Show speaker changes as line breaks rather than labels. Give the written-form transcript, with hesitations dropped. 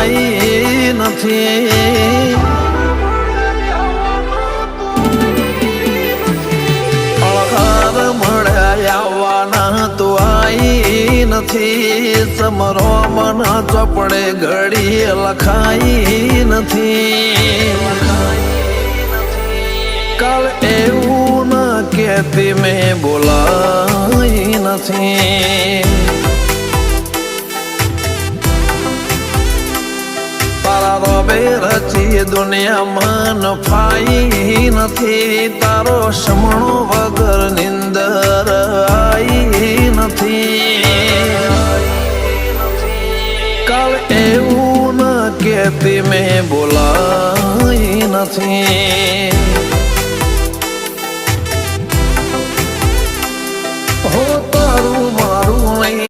આવી નથી. અળહાર મળ્યા આવવાના તો આવી નથી. સમરો મન ચોપડે ઘડી લખાઈ નથી. કાલ એવું ન કહેતી મેં બોલાઈ નથી. તારા રોબે રચી દુનિયામાં નફાઈ નથી. તારો સમણો વગર નિંદર આઈ નથી. કાલ એવું ન કહેતી મેં બોલાઈ નથી.